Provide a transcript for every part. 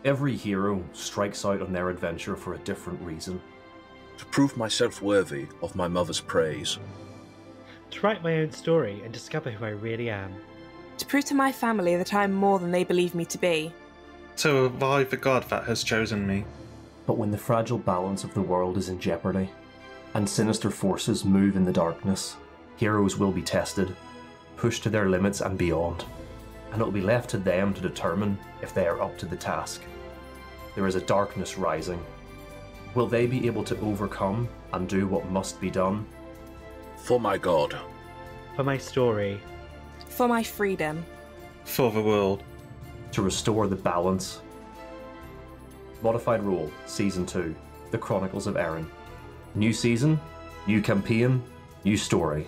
Every hero strikes out on their adventure for a different reason. To prove myself worthy of my mother's praise. To write my own story and discover who I really am. To prove to my family that I am more than they believe me to be. To revive the god that has chosen me. But when the fragile balance of the world is in jeopardy, and sinister forces move in the darkness, heroes will be tested, pushed to their limits and beyond, and it will be left to them to determine if they are up to the task. There is a darkness rising. Will they be able to overcome and do what must be done? For my god. For my story. For my freedom. For the world. To restore the balance. Modified Role, Season 2, The Chronicles of Erin. New season, new campaign, new story.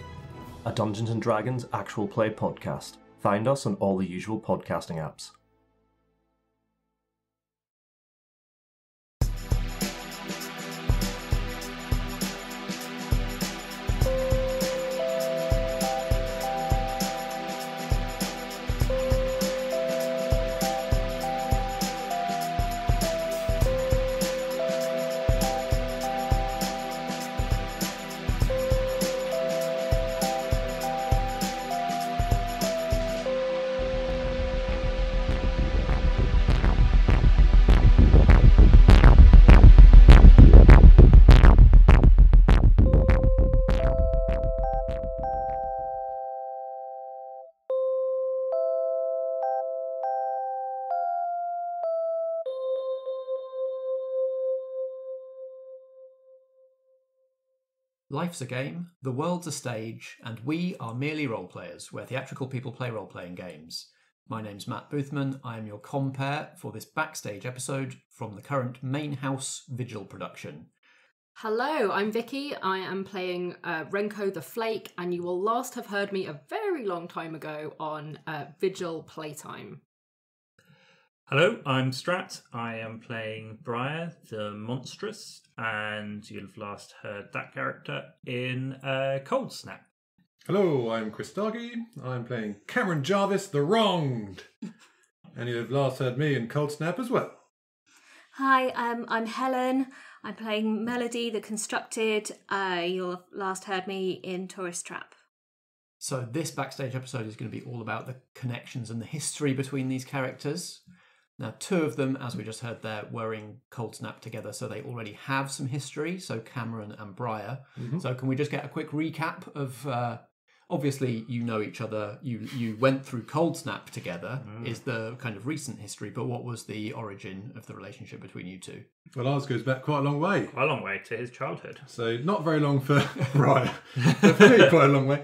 A Dungeons & Dragons actual play podcast. Find us on all the usual podcasting apps. Life's a game, the world's a stage, and we are merely role players, where theatrical people play role-playing games. My name's Matt Boothman, I am your compere for this Backstage episode from the current Main House Vigil production. Hello, I'm Vicky. I am playing Renko the Flake, and you will last have heard me a very long time ago on Vigil Playtime. Hello, I'm Strat. I am playing Brier the Monstrous, and you'll have last heard that character in Cold Snap. Hello, I'm Chris Dargy. I'm playing Cameron Jarvis the Wronged, and you'll have last heard me in Cold Snap as well. Hi, I'm Helen. I'm playing Melody the Constructed. You'll have last heard me in Tourist Trap. So this Backstage episode is going to be all about the connections and the history between these characters. Now, two of them, as we just heard there, were in Cold Snap together, so they already have some history, so Cameron and Brier. Mm-hmm. So can we just get a quick recap of, obviously you know each other, you went through Cold Snap together, is the kind of recent history, but what was the origin of the relationship between you two? Well, ours goes back quite a long way. Quite a long way to his childhood. So not very long for Brier, but for me quite a long way.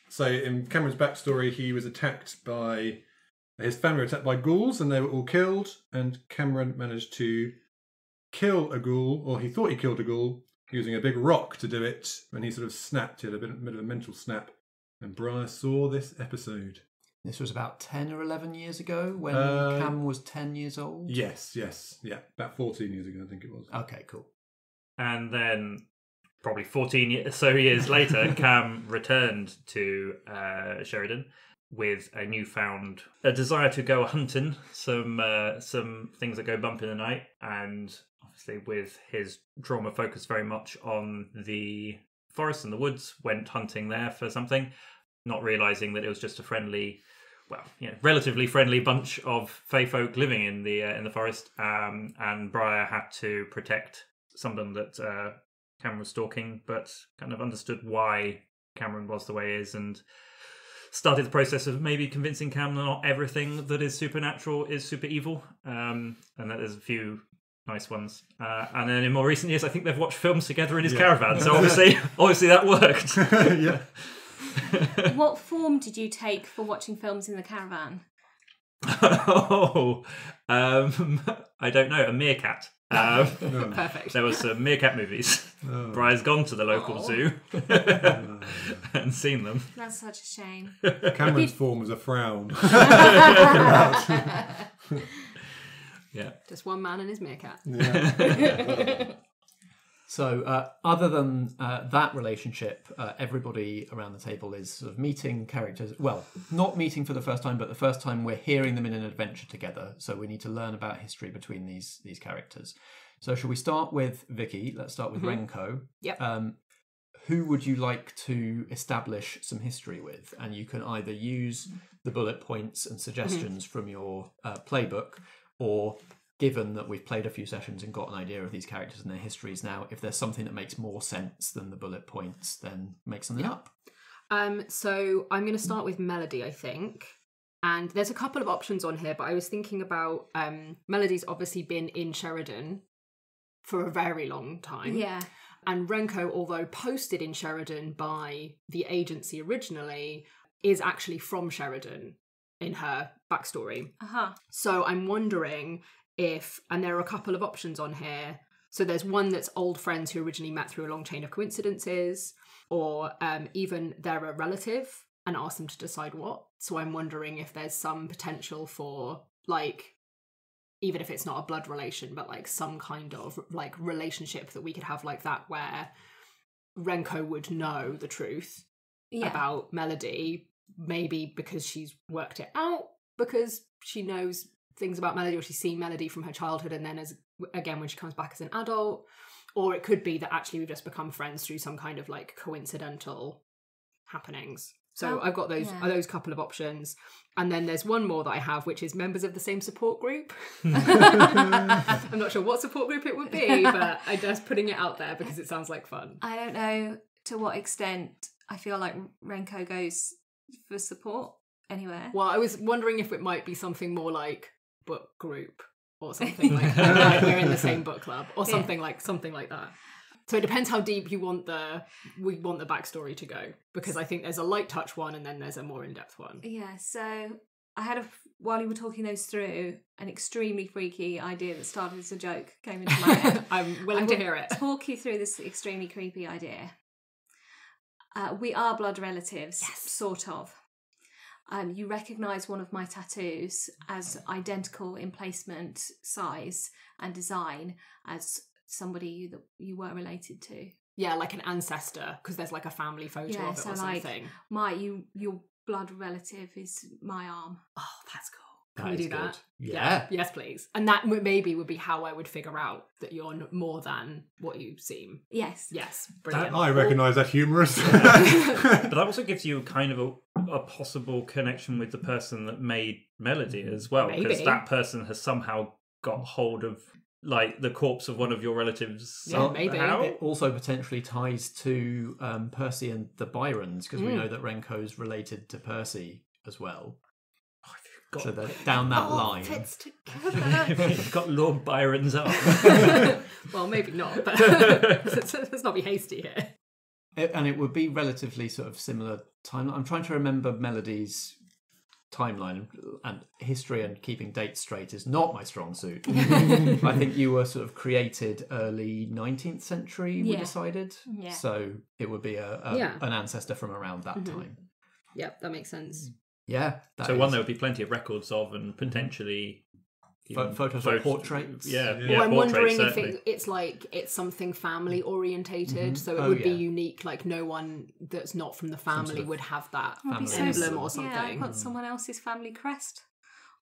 So in Cameron's backstory, he was attacked by... His family were attacked by ghouls and they were all killed, and Cameron managed to kill a ghoul, or he thought he killed a ghoul, using a big rock to do it when he sort of snapped. He had a bit of a mental snap, and Brier saw this episode. This was about 10 or 11 years ago when Cam was 10 years old? Yes. Yeah, about 14 years ago I think it was. Okay, cool. And then probably 14 so years later, Cam returned to Sherrydown with a newfound desire to go hunting, some things that go bump in the night, and obviously with his trauma focused very much on the forest and the woods, went hunting there for something, not realising that it was just a friendly, relatively friendly bunch of fae folk living in the forest, and Brier had to protect someone that Cameron was stalking, but kind of understood why Cameron was the way he is, and started the process of maybe convincing Cam that not everything that is supernatural is super evil, and that there's a few nice ones. And then in more recent years, I think they've watched films together in his caravan, so obviously that worked. Yeah. What form did you take for watching films in the caravan? I don't know, a meerkat. Perfect. There was some meerkat movies. Brier's gone to the local zoo and seen them. That's such a shame. Cameron's form was a frown. Yeah. Just one man and his meerkat. Yeah. So, other than that relationship, everybody around the table is sort of meeting characters. Well, not meeting for the first time, but the first time we're hearing them in an adventure together. So we need to learn about history between these characters. So, shall we start with Vicky? Let's start with Renko. Yep. Who would you like to establish some history with? And you can either use the bullet points and suggestions from your playbook, or given that we've played a few sessions and got an idea of these characters and their histories now, if there's something that makes more sense than the bullet points, then make something up. So I'm going to start with Melody, I think. And there's a couple of options on here, but I was thinking about Melody's obviously been in Sheridan for a very long time. Yeah. And Renko, although posted in Sheridan by the agency originally, is actually from Sheridan in her backstory. So I'm wondering if, and there are a couple of options on here. So there's one that's old friends who originally met through a long chain of coincidences, or even they're a relative and ask them to decide what. So I'm wondering if there's some potential for, like, even if it's not a blood relation, but like some kind of like relationship that we could have like that, where Renko would know the truth about Melody, maybe because she's worked it out, because she knows things about Melody, or she's seen Melody from her childhood, and then as again when she comes back as an adult. Or it could be that actually we've just become friends through some kind of like coincidental happenings. So I've got those couple of options. And then there's one more that I have, which is members of the same support group. I'm not sure what support group it would be, but I'm just putting it out there because it sounds like fun. I don't know to what extent I feel like Renko goes for support anywhere. Well, I was wondering if it might be something more like book group or something like that. Like we're in the same book club or something like that. So it depends how deep we want the backstory to go, because I think there's a light touch one and then there's a more in-depth one. Yeah, so I had while you were talking those through, an extremely freaky idea that started as a joke came into my head. I'm willing to hear it. Talk you through this extremely creepy idea. We are blood relatives, sort of. You recognise one of my tattoos as identical in placement, size and design as somebody that you were related to. Yeah, like an ancestor, because there's like a family photo of it or something. Your blood relative is my arm. Oh, that's cool. Can we do that? Yeah. Yes, please. And that maybe would be how I would figure out that you're more than what you seem. Yes. Yes. Brilliant. I recognise that humorous. But that also gives you kind of a possible connection with the person that made Melody as well, because that person has somehow got hold of like the corpse of one of your relatives. Yeah, maybe. It also potentially ties to Percy and the Byrons, because we know that Renko's related to Percy as well. So that down that line. Fits together. You've got Lord Byron's up. Well, maybe not, but let's not be hasty here. And it would be relatively sort of similar timeline. I'm trying to remember Melody's timeline, and history and keeping dates straight is not my strong suit. I think you were sort of created early 19th century, we decided. Yeah. So it would be an ancestor from around that time. Yep, that makes sense. Yeah. One there would be plenty of records of, and potentially photos or portraits. Yeah, well, I'm wondering certainly. if it's something family orientated, so it would be unique. Like no one that's not from the family would have that emblem or something. Yeah, I've got someone else's family crest.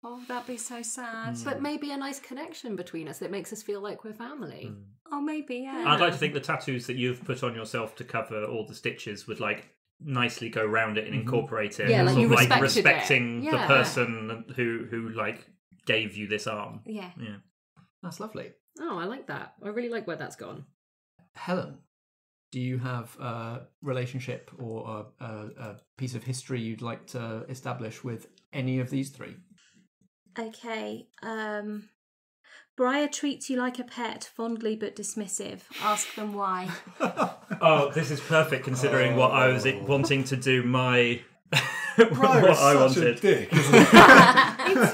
Oh, that'd be so sad. But maybe a nice connection between us that makes us feel like we're family. Oh, maybe, yeah. I'd like to think the tattoos that you've put on yourself to cover all the stitches would like nicely go around it and incorporate it. Yeah, like you respecting the person who like gave you this arm. Yeah. That's lovely. Oh, I like that. I really like where that's gone. Helen, do you have a relationship or a piece of history you'd like to establish with any of these three? Okay. Brier treats you like a pet, fondly but dismissive. Ask them why. Oh, this is perfect considering what I was wanting to do. Brier what is I such wanted. a dick, isn't it?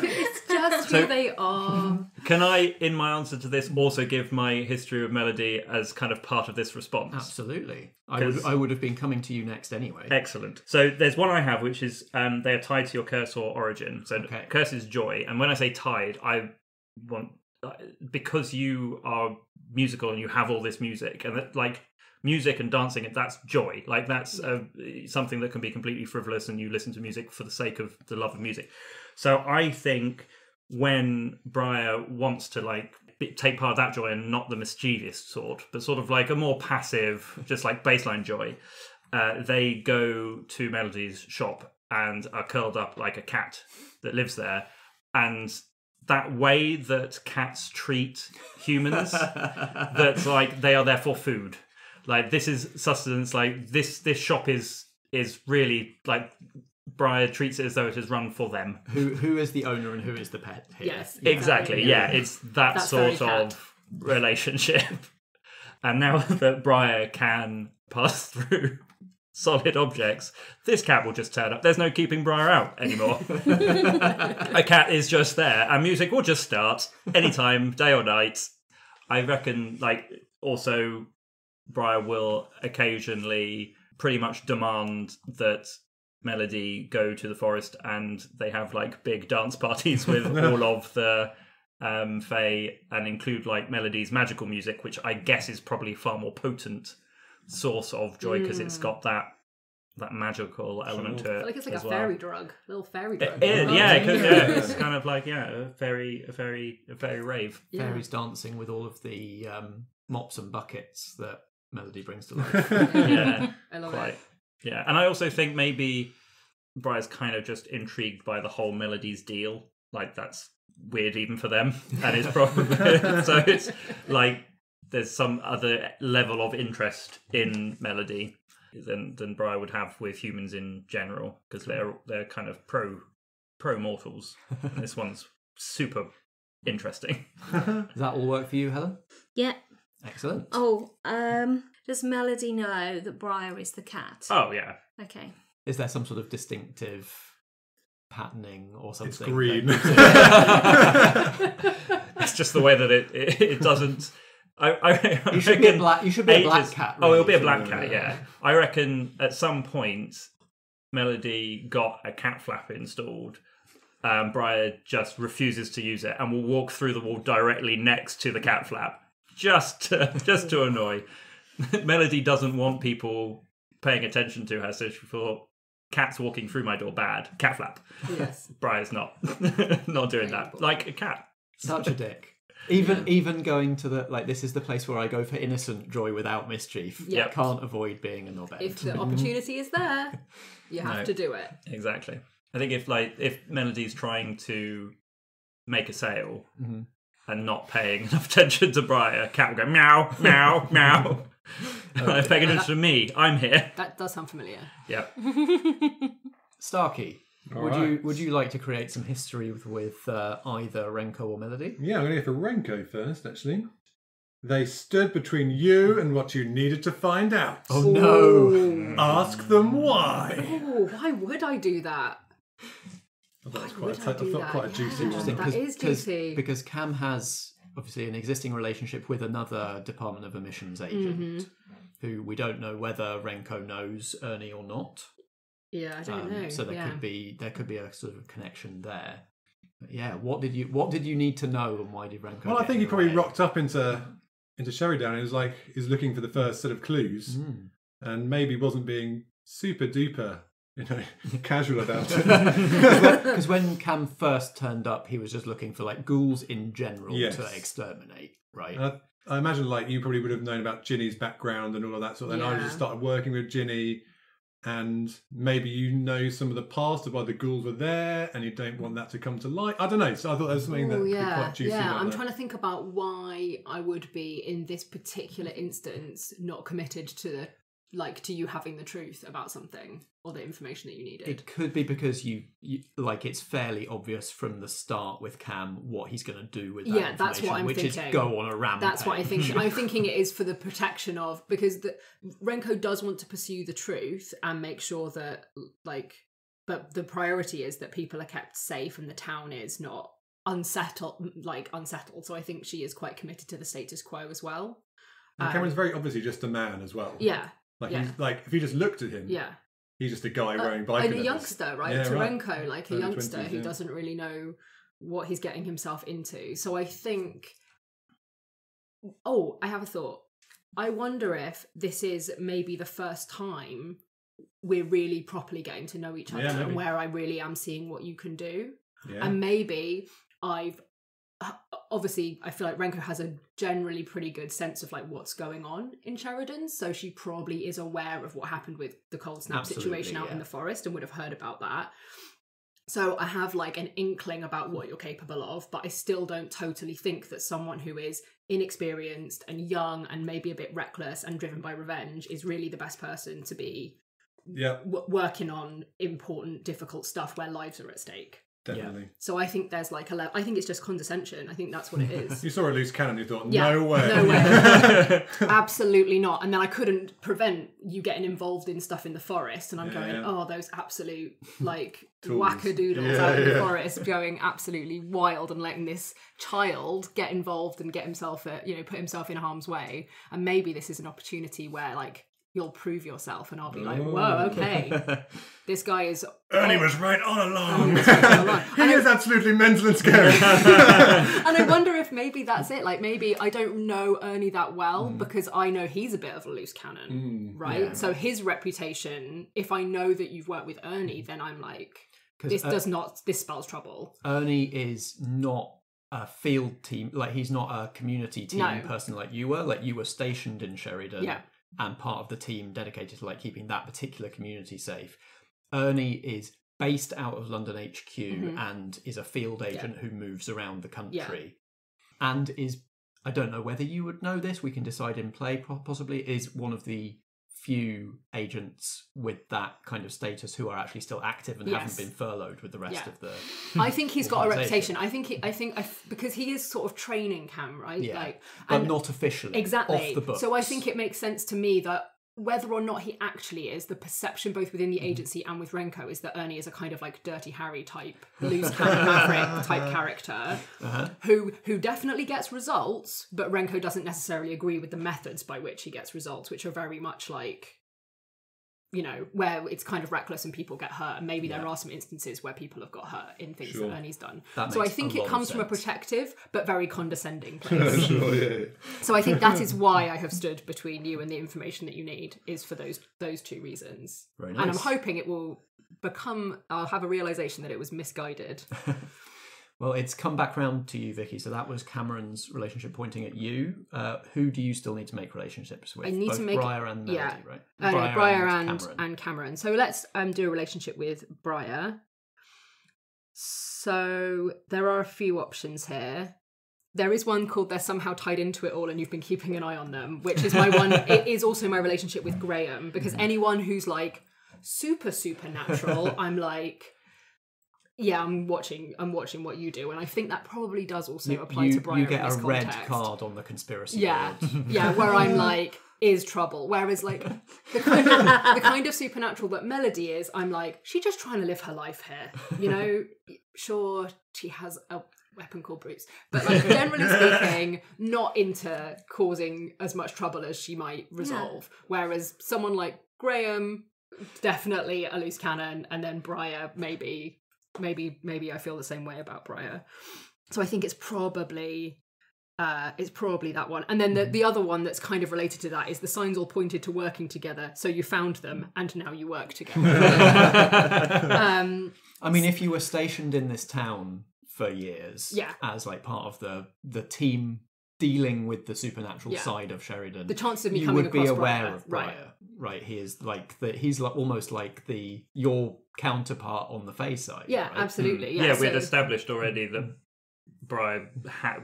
It's just who they are. Can I, in my answer to this, also give my history of Melody as kind of part of this response? Absolutely. I would have been coming to you next anyway. Excellent. So there's one I have, which is they are tied to your curse or origin. So curse is joy. And when I say tied, I want because you are musical and you have all this music, and that, like, music and dancing, that's joy. Like, that's something that can be completely frivolous, and you listen to music for the sake of the love of music. So I think when Brier wants to, like, take part of that joy and not the mischievous sort, but sort of like a more passive, just like baseline joy, they go to Melodies' shop and are curled up like a cat that lives there. And that way that cats treat humans, that's like they are there for food. Like, this is sustenance. Like, this shop is really, like, Brier treats it as though it is run for them. Who is the owner and who is the pet here? Yes, exactly. Yeah, it's that's sort of relationship. And now that Brier can pass through solid objects, this cat will just turn up. There's no keeping Brier out anymore. A cat is just there, and music will just start anytime, day or night. I reckon, like, also Brier will occasionally pretty much demand that Melody go to the forest, and they have, like, big dance parties with all of the Fae, and include, like, Melody's magical music, which I guess is probably far more potent source of joy because it's got that magical element to it. Like, it's like a well. fairy drug, little fairy drug. It's kind of like a fairy rave. Fairies dancing with all of the mops and buckets that Melody brings to life. Yeah, I love quite. it. Yeah, and I also think maybe Brier's kind of just intrigued by the whole Melodies deal. Like, that's weird even for them, and it's probably so it's like there's some other level of interest in Melody than Brier would have with humans in general, because they're kind of pro mortals. And this one's super interesting. Does that all work for you, Helen? Yeah. Excellent. Oh, does Melody know that Brier is the cat? Oh, yeah. Okay. Is there some sort of distinctive patterning or something? It's green. It's just the way that it doesn't. You should be a black. You should be a black cat. Really. Oh, it'll be a black cat. Yeah, I reckon at some point Melody got a cat flap installed. Brier just refuses to use it and will walk through the wall directly next to the cat flap, just to annoy. Melody doesn't want people paying attention to her, so she thought, cats walking through my door, bad. Cat flap. Yes. Brier's not doing that. Like a cat. Such a dick. Even going to the, like, this is the place where I go for innocent joy without mischief. Yeah. Can't avoid being a knobhead. If the opportunity is there, you have to do it. Exactly. I think if Melody's trying to make a sale and not paying enough attention to Brier, cat will go meow, meow, meow. Paying attention to me, I'm here. That does sound familiar. Yeah. Starkey, Right. would you like to create some history with either Renko or Melody? Yeah, I'm going to go for Renko first, actually. They stood between you and what you needed to find out. Oh no! Ask them why. Oh, why would I do that? I thought Why would I do that? quite a juicy one. That is juicy. Because Cam has obviously an existing relationship with another Department of Omissions agent who we don't know whether Renko knows Ernie or not. Yeah, I don't know. So there could be a sort of connection there. But yeah, what did you need to know, and why did Renko? Well, I think he probably rocked up into Sherrydown and was like, he's looking for the first set of clues, and maybe wasn't being super duper, casual about it. Because when Cam first turned up, he was just looking for, like, ghouls in general to exterminate, right? I imagine, like, you probably would have known about Ginny's background and all of that sort of thing. I just started working with Ginny, and maybe you know some of the past of why the ghouls were there, and you don't want that to come to light. I don't know. So I thought there was something that could be quite juicy. Yeah, about I'm that. trying to think about why I would be in this particular instance not committed to you having the truth about something or the information that you needed. It could be because you like, it's fairly obvious from the start with Cam what he's going to do with that information, that's what I'm which thinking. is go on a rampage. That's what I think. I'm thinking it is for the protection of, because Renko does want to pursue the truth and make sure that, like, but the priority is that people are kept safe and the town is not unsettled. So I think she is quite committed to the status quo as well. And Cameron's very obviously just a man as well. Yeah. He's like, if you just looked at him, he's just a guy wearing biker and a leathers. youngster, right? Yeah, to right. Renko, like a youngster 20s, who doesn't really know what he's getting himself into. So I think, I have a thought. I wonder if this is maybe the first time we're really properly getting to know each other, and where I really am seeing what you can do. And maybe obviously I feel like Renko has a generally pretty good sense of like what's going on in Sheridan, so she probably is aware of what happened with the cold snap situation out in the forest and would have heard about that. So I have like an inkling about what you're capable of, but I still don't totally think that someone who is inexperienced and young and maybe a bit reckless and driven by revenge is really the best person to be working on important, difficult stuff where lives are at stake. Definitely. Yeah. So I think there's like I think it's just condescension. I think that's what it is. You saw a loose cannon, you thought, no way. No way. Absolutely not. And then I couldn't prevent you getting involved in stuff in the forest, and I'm going, those absolute like wackadoodles out in the forest going absolutely wild and letting this child get involved and get himself put himself in harm's way. And maybe this is an opportunity where like you'll prove yourself, and I'll be like, whoa, okay. This guy is... Ernie was right all along. He is absolutely mental and scary. And I wonder if maybe that's it. Like, maybe I don't know Ernie that well because I know he's a bit of a loose cannon, right? Yeah. So his reputation, if I know that you've worked with Ernie, then I'm like, this spells trouble. Ernie is not a field team, like he's not a community team person like you were. Like, you were stationed in Sheridan. Yeah. And part of the team dedicated to like keeping that particular community safe. Ernie is based out of London HQ and is a field agent who moves around the country, and is, I don't know whether you would know this, we can decide in play possibly, is one of the few agents with that kind of status who are actually still active and haven't been furloughed with the rest of the... I think he's got a reputation. I think because he is sort of training Cam, right? Yeah, like, but not officially. Exactly. Off the books. So I think it makes sense to me that whether or not he actually is, the perception both within the agency and with Renko is that Ernie is a kind of like Dirty Harry type, loose cannon maverick type character who definitely gets results, but Renko doesn't necessarily agree with the methods by which he gets results, which are very much like, you know, where it's kind of reckless and people get hurt, and maybe there are some instances where people have got hurt in things that Ernie's done. So I think it comes from a protective but very condescending place. So I think that is why I have stood between you and the information that you need, is for those two reasons. Very nice. And I'm hoping it will I'll have a realisation that it was misguided. Well, it's come back round to you, Vicky. So that was Cameron's relationship pointing at you. Who do you still need to make relationships with? I need Both to make Brier and Melody, right? Brier and Cameron. So let's do a relationship with Brier. So there are a few options here. There is one called They're Somehow Tied Into It All and You've Been Keeping an Eye on Them, which is my one. It is also my relationship with Graham, because anyone who's like supernatural, I'm like... Yeah, I'm watching what you do, and I think that probably does also apply to Brier. You get in this a red context. card on the conspiracy. Yeah, yeah, where I'm like, is trouble. Whereas like the kind of supernatural that Melody is, I'm like, she's just trying to live her life here. You know, sure, she has a weapon called Bruce, but like generally speaking, not into causing as much trouble as she might resolve. Yeah. Whereas someone like Graham, definitely a loose cannon, and then Brier maybe I feel the same way about Brier. So I think it's probably that one. And then the other one that's kind of related to that is the signs all pointed to working together. So you found them and now you work together. I mean, if you were stationed in this town for years as like part of the team dealing with the supernatural side of Sheridan, the chances of me you coming would be across aware of Brier. Right, he is like he's like almost like your counterpart on the Fae side. Yeah, right? Absolutely. Yeah, we'd established already that Brier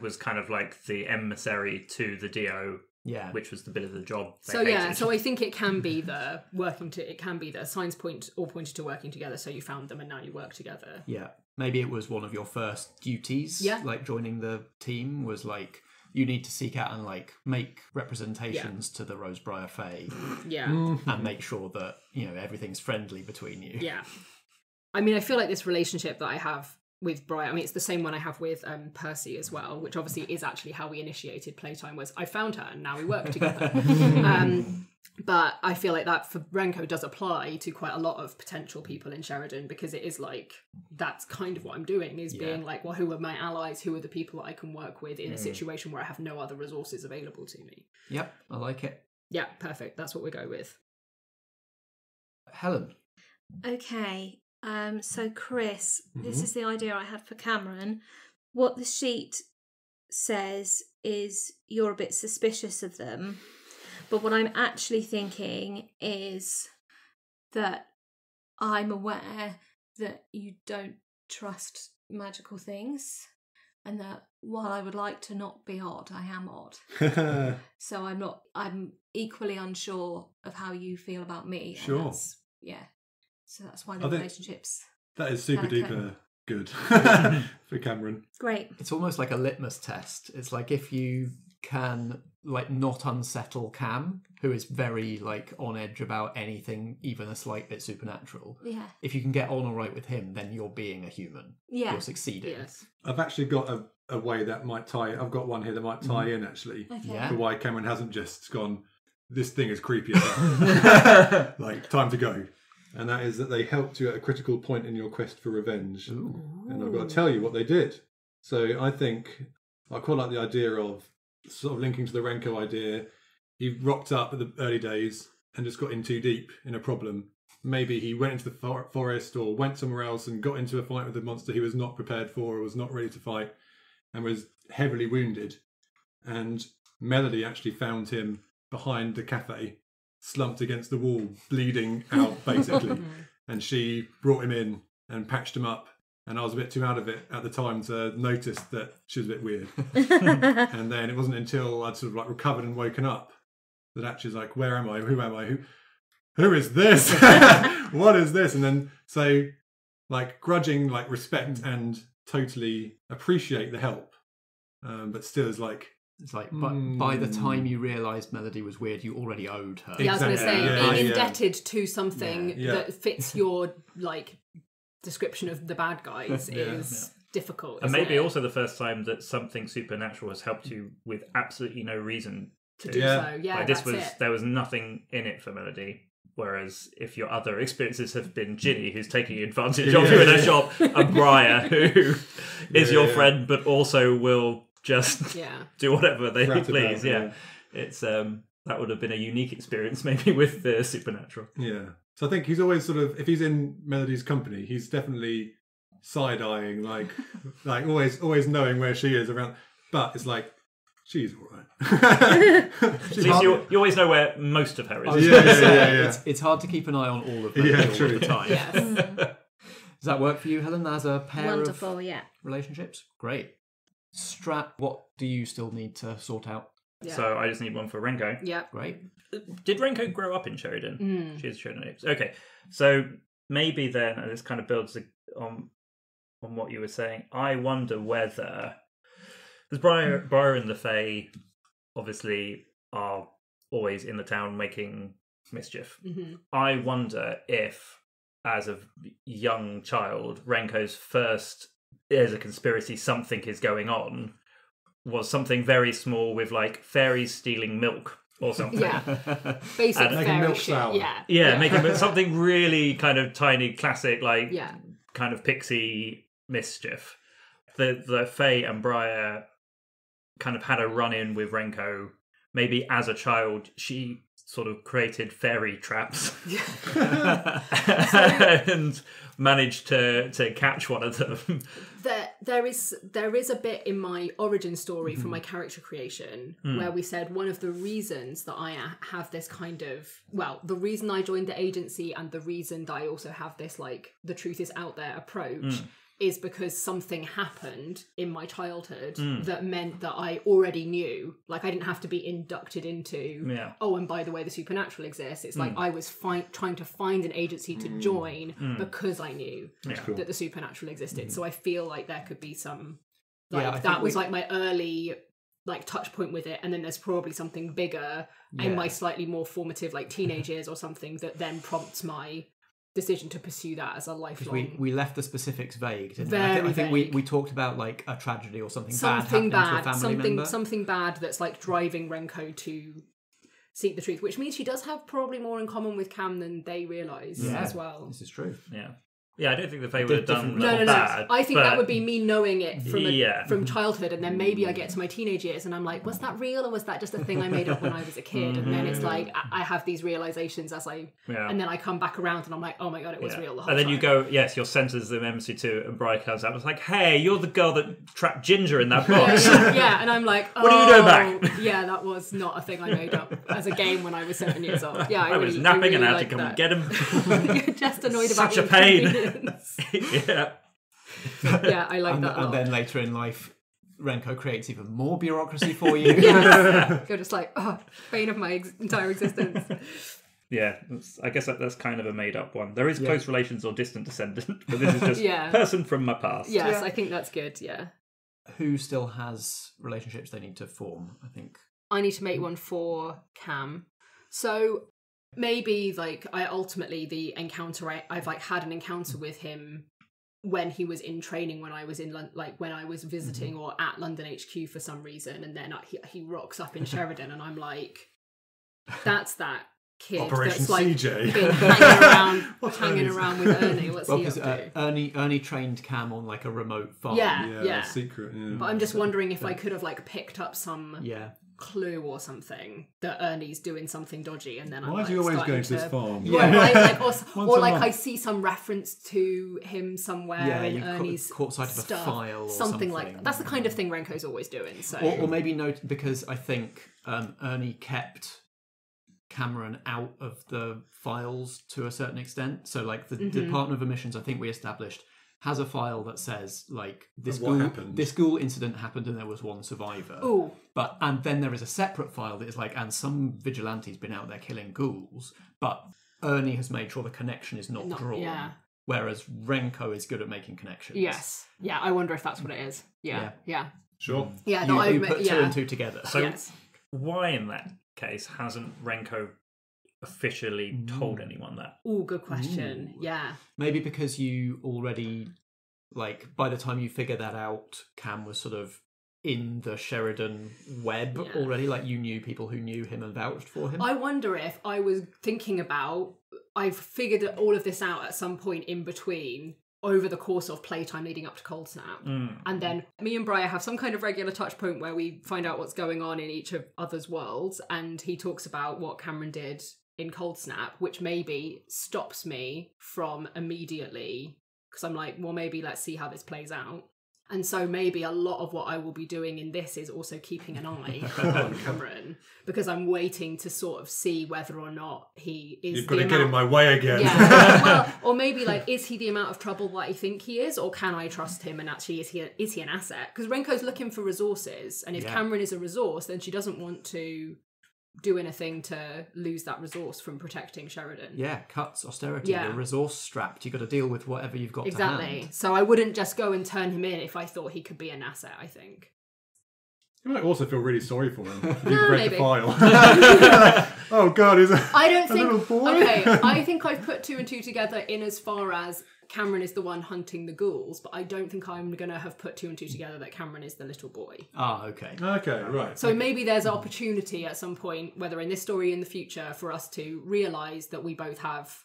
was kind of like the emissary to the DO. Yeah, which was the bit of the job. So so I think it can be the signs pointed to working together. So you found them and now you work together. Yeah, maybe it was one of your first duties. Yeah, like joining the team was like, you need to seek out and like make representations to the Rosebrier Fae. Yeah. And make sure that, you know, everything's friendly between you. Yeah. I mean, I feel like this relationship that I have with Brier, I mean, it's the same one I have with Percy as well, which obviously is actually how we initiated playtime, was I found her and now we work together. But I feel like that for Renko does apply to quite a lot of potential people in Sheridan, because it is like, that's kind of what I'm doing, is being like, well, who are my allies? Who are the people that I can work with in a situation where I have no other resources available to me? Yep, I like it. Yeah, perfect. That's what we go with. Helen. Okay, so Chris, this is the idea I had for Cameron. What the sheet says is you're a bit suspicious of them. But what I'm actually thinking is that I'm aware that you don't trust magical things, and that while I would like to not be odd, I am odd. So I'm equally unsure of how you feel about me. Sure. So that's why the relationships. That is super duper good for Cameron. Great. It's almost like a litmus test. It's like if you can like not unsettle Cam, who is very like on edge about anything, even a slight bit supernatural. Yeah. If you can get on all right with him, then you're being a human. Yeah. You're succeeding. Yes. I've actually got a way that might tie. I've got one here that might tie in actually for why Cameron hasn't just gone, this thing is creepy as hell. Like, time to go. And that is that they helped you at a critical point in your quest for revenge. Ooh. And I've got to tell you what they did. So I think I quite like the idea of sort of linking to the Renko idea. He rocked up at the early days and just got in too deep in a problem. Maybe he went into the forest or went somewhere else and got into a fight with a monster he was not prepared for or was not ready to fight and was heavily wounded. And Melody actually found him behind the cafe, slumped against the wall, bleeding out basically. And she brought him in and patched him up. And I was a bit too out of it at the time to notice that she was a bit weird. And then it wasn't until I'd sort of like recovered and woken up that actually was like, where am I? Who am I? Who is this? What is this? And then so like grudging like respect and totally appreciate the help. But still is like, it's like, but by the time you realised Melody was weird, you already owed her. Yeah, I was going to say, being indebted to something that fits your like description of the bad guys is difficult. And maybe also the first time that something supernatural has helped you with absolutely no reason to do so. Yeah, like there was nothing in it for Melody. Whereas if your other experiences have been Ginny, who's taking advantage of you in a shop, and Brier, who is your friend but also will just do whatever they please. It's that would have been a unique experience maybe with the supernatural. Yeah. So I think he's always sort of, if he's in Melody's company, he's definitely side-eyeing, like always knowing where she is around. But it's like, she's all right. At least you always know where most of her is. It's hard to keep an eye on all of them all the time. Yes. Does that work for you, Helen, as a pair Wonderful, of relationships? Great. Strat, what do you still need to sort out? Yeah. So I just need one for Renko. Yeah. Great. Did Renko grow up in Sheridan? She's Sheridan. Okay. So maybe then, and this kind of builds on what you were saying, I wonder whether, because Brier and the Fae obviously are always in the town making mischief. I wonder if, as a young child, Renko's first, there's a conspiracy, something is going on, was something very small with like fairies stealing milk or something. Yeah. Basic fairy shit. Yeah, making something really kind of tiny, classic, like kind of pixie mischief. The Fae and Brier kind of had a run-in with Renko. Maybe as a child, she sort of created fairy traps and managed to catch one of them. There is a bit in my origin story from my character creation where we said one of the reasons that I have this kind of, well, the reason I joined the agency and the reason that I also have this like the truth is out there approach is because something happened in my childhood that meant that I already knew. Like, I didn't have to be inducted into, oh, and by the way, the supernatural exists. It's like I was trying to find an agency to join because I knew that the supernatural existed. So I feel like there could be some, like, that was like my early like touch point with it, and then there's probably something bigger in my slightly more formative like teenage years or something that then prompts my decision to pursue that as a lifelong. We left the specifics vague, didn't we? I think we talked about like a tragedy or something bad to a family member. Something bad that's like driving Renko to seek the truth, which means she does have probably more in common with Cam than they realise as well. This is true. Yeah, I don't think the Fae would have done No. bad. I think but that would be me knowing it from childhood, and then maybe I get to my teenage years and I'm like, was that real or was that just a thing I made up when I was a kid? And then it's like I have these realizations and then I come back around and I'm like, oh my god, it was real the whole And then time. you go, yes, you're sent as the MC2, and Brier comes out. It's like, hey, you're the girl that trapped Ginger in that box. yeah, and I'm like, what are you doing back? Yeah, that was not a thing I made up as a game when I was 7 years old. Yeah, I was napping and I had to come and get him. You're just annoyed about such a pain. Yeah, I like that. And then later in life, Renko creates even more bureaucracy for you. You're just like, bane of my entire existence. Yeah, I guess that's kind of a made-up one. There is close relations or distant descendant, but this is just person from my past. Yes, I think that's good, yeah. Who still has relationships they need to form, I think? I need to make one for Cam. So maybe the encounter I've had an encounter with him when he was in training, when I was in when I was visiting or at London HQ for some reason, and then he rocks up in Sheridan and I'm like, that's that kid Operation that's like CJ. been hanging around with Ernie. What's he up to? Ernie trained Cam on like a remote farm. Yeah. Secret. Yeah. But I'm just wondering if I could have picked up some clue or something that Ernie's doing something dodgy, and then Why is he always going to this farm? I see some reference to him somewhere in Ernie's caught sight of stuff, a file or something like that. That's the kind of thing Renko's always doing. So, or maybe note, because I think Ernie kept Cameron out of the files to a certain extent. So like the Department of Omissions, I think we established, has a file that says like this ghoul incident happened and there was one survivor. Ooh. And then there is a separate file that is like, and some vigilante's been out there killing ghouls, but Ernie has made sure the connection is not drawn. Yeah. Whereas Renko is good at making connections. Yes. Yeah, I wonder if that's what it is. Yeah. Sure. Yeah, you put two and two together. So why in that case hasn't Renko officially told anyone that? Good question. Yeah. Maybe because you already, by the time you figure that out, Cam was sort of in the Sheridan web already. Like, you knew people who knew him and vouched for him. I wonder if I was thinking about, I've figured all of this out at some point in between over the course of playtime leading up to Cold Snap. And then me and Brier have some kind of regular touch point where we find out what's going on in each of others' worlds, and he talks about what Cameron did in Cold Snap, which maybe stops me from immediately, because I'm like, well, maybe let's see how this plays out. And so maybe a lot of what I will be doing in this is also keeping an eye on Cameron, because I'm waiting to sort of see whether or not he is. You've got to get in my way again. Yeah. Well, or maybe is he the amount of trouble that I think he is, or can I trust him? And actually, is he an asset? Because Renko's looking for resources, and if Cameron is a resource, then she doesn't want to do anything to lose that resource from protecting Sheridan. Yeah, cuts, austerity, you're resource strapped. You've got to deal with whatever you've got to hand. Exactly. So I wouldn't just go and turn him in if I thought he could be an asset, I think. You might also feel really sorry for him if you've read maybe. the file. Oh God, he's a little boy. Okay, I think I've put two and two together in as far as Cameron is the one hunting the ghouls, but I don't think I'm going to have put two and two together that Cameron is the little boy. Okay. Okay, right. So maybe there's opportunity at some point, whether in this story or in the future, for us to realise that we both have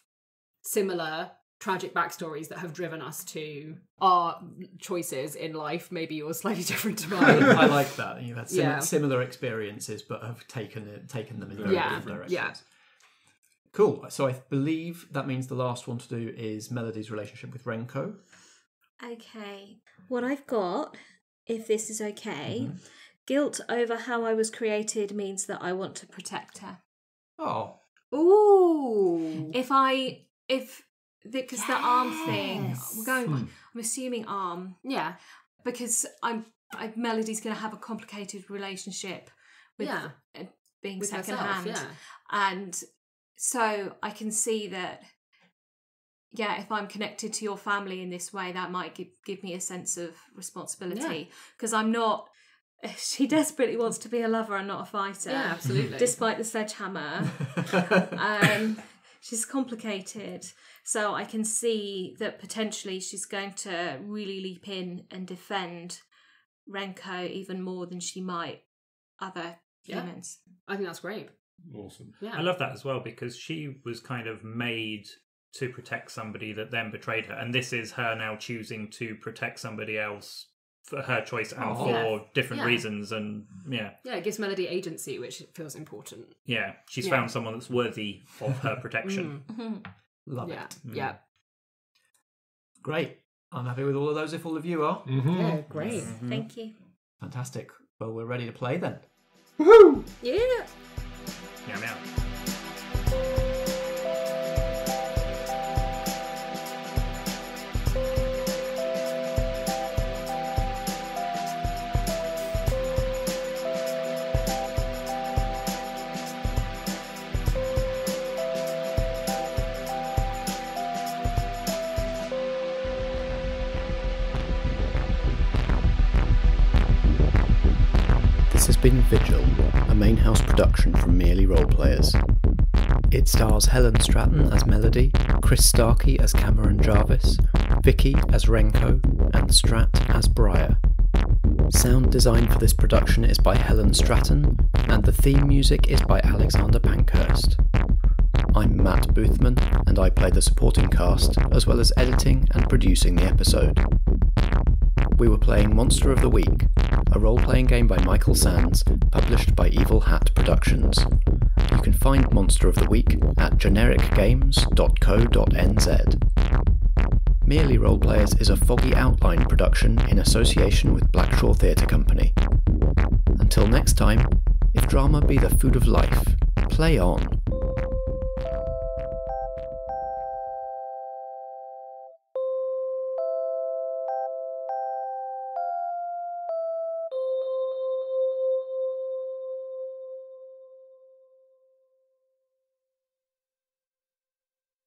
similar tragic backstories that have driven us to our choices in life. Maybe yours slightly different to mine. I like that. You've had similar experiences, but have taken them in very different directions. Yeah. Cool. So I believe that means the last one to do is Melody's relationship with Renko. Okay. What I've got, if this is okay, guilt over how I was created means that I want to protect her. Oh. Ooh. Because the arm thing, I'm assuming arm. Yeah. Because Melody's going to have a complicated relationship with being secondhand. Yeah. And so I can see that, if I'm connected to your family in this way, that might give me a sense of responsibility. Because I'm not... She desperately wants to be a lover and not a fighter. Yeah, absolutely. Despite the sledgehammer. She's complicated. So I can see that potentially she's going to really leap in and defend Renko even more than she might other humans. I think that's great. Awesome. Yeah. I love that as well, because she was kind of made to protect somebody that then betrayed her, and this is her now choosing to protect somebody else for her choice and for different reasons. And yeah, it gives Melody agency, which feels important. Yeah, she's found someone that's worthy of her protection. Love it. Yeah. Great. I'm happy with all of those if all of you are. Yeah, great. Thank you. Fantastic. Well, we're ready to play then. Woohoo! Yeah. Meow meow. This has been Vigil, a main house production from Merely Roleplayers. It stars Helen Stratton as Melody, Chris Starkey as Cameron Jarvis, Vicky as Renko, and Strat as Brier. Sound design for this production is by Helen Stratton, and the theme music is by Alexander Pankhurst. I'm Matt Boothman, and I play the supporting cast, as well as editing and producing the episode. We were playing Monster of the Week, a role-playing game by Michael Sands, published by Evil Hat Productions. You can find Monster of the Week at genericgames.co.nz. Merely Roleplayers is a Foggy Outline production in association with Blackshaw Theatre Company. Until next time, if drama be the food of life, play on.